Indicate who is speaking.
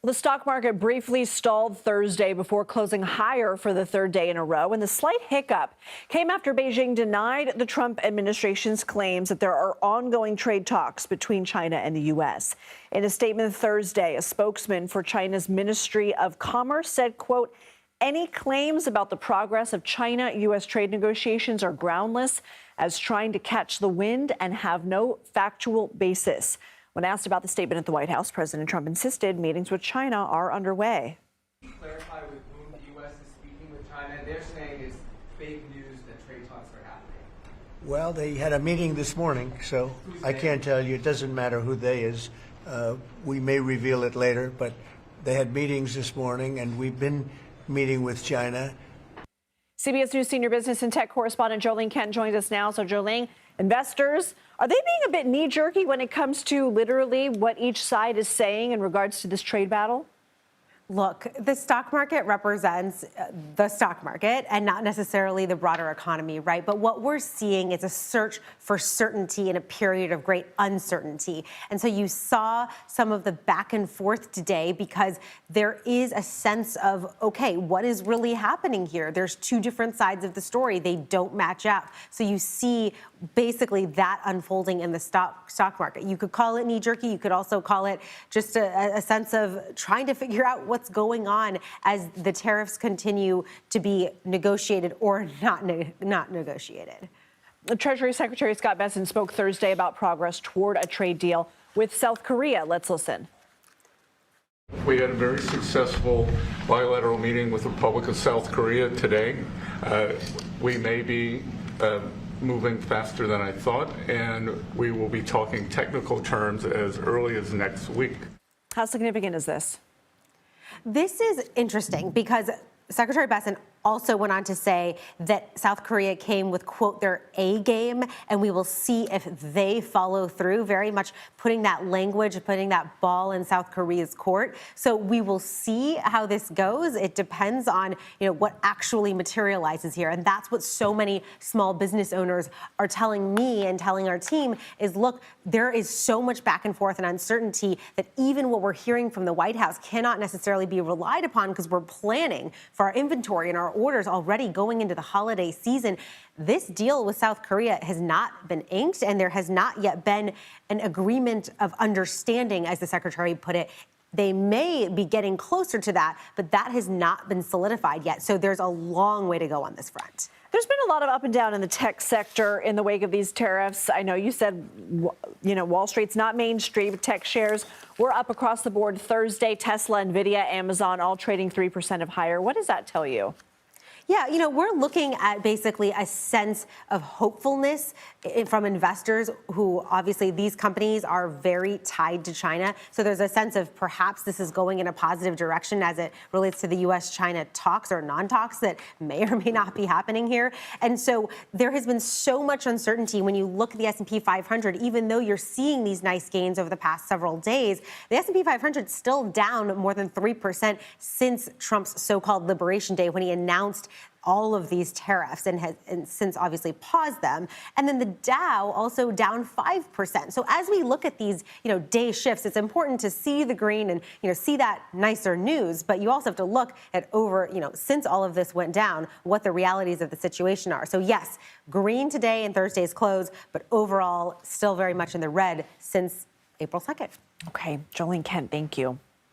Speaker 1: The stock market briefly stalled Thursday before closing higher for the third day in a row. And the slight hiccup came after Beijing denied the Trump administration's claims that there are ongoing trade talks between China and the U.S. In a statement Thursday, a spokesman for China's Ministry of Commerce said, quote, any claims about the progress of China-U.S. trade negotiations are groundless, as trying to catch the wind and have no factual basis. When asked about the statement at the White House, President Trump insisted meetings with China are underway.
Speaker 2: Clarify with whom the U.S. is speaking with China. They're saying it's fake news that trade talks are happening.
Speaker 3: Well, they had a meeting this morning, so I can't tell you. It doesn't matter who they is. We may reveal it later, but they had meetings this morning, and we've been meeting with China.
Speaker 1: CBS News senior business and tech correspondent Jo Ling Kent joins us now. So, Jo Ling, investors, are they being a bit knee-jerky when it comes to literally what each side is saying in regards to this trade battle?
Speaker 4: Look, the stock market represents the stock market and not necessarily the broader economy, right? But what we're seeing is a search for certainty in a period of great uncertainty. And so you saw some of the back and forth today because there is a sense of, okay, what is really happening here? There's two different sides of the story. They don't match up. So you see basically that unfolding in the stock market. You could call it knee-jerky. You could also call it just a sense of trying to figure out what's going on as the tariffs continue to be negotiated or not negotiated.
Speaker 1: The Treasury Secretary Scott Bessent spoke Thursday about progress toward a trade deal with South Korea. Let's listen.
Speaker 5: We had a very successful bilateral meeting with the Republic of South Korea today. We may be moving faster than I thought, and we will be talking technical terms as early as next week.
Speaker 1: How significant is this?
Speaker 4: This is interesting because Secretary Bessent also went on to say that South Korea came with, quote, their A game, and we will see if they follow through, very much putting that language, putting that ball in South Korea's court. So we will see how this goes. It depends on, what actually materializes here. And that's what so many small business owners are telling me and telling our team is, look, there is so much back and forth and uncertainty that even what we're hearing from the White House cannot necessarily be relied upon because we're planning for our inventory and our orders already going into the holiday season. This deal with South Korea has not been inked, and there has not yet been an agreement of understanding, as the secretary put it. They may be getting closer to that, but that has not been solidified yet. So there's a long way to go on this front.
Speaker 1: There's been a lot of up and down in the tech sector in the wake of these tariffs. I know you said, Wall Street's not mainstream. Tech shares were up across the board Thursday. Tesla, Nvidia, Amazon, all trading 3% higher. What does that tell you?
Speaker 4: Yeah, we're looking at basically a sense of hopefulness from investors who obviously these companies are very tied to China. So there's a sense of perhaps this is going in a positive direction as it relates to the U.S.-China talks or non-talks that may or may not be happening here. And so there has been so much uncertainty when you look at the S&P 500, even though you're seeing these nice gains over the past several days, the S&P 500 is still down more than 3% since Trump's so-called Liberation Day when he announced all of these tariffs and has since obviously paused them. And then the Dow also down 5%. So as we look at these, day shifts, it's important to see the green and, see that nicer news. But you also have to look at since all of this went down, what the realities of the situation are. So yes, green today and Thursday's close, but overall still very much in the red since April 2nd.
Speaker 1: Okay, Jo Ling Kent, thank you.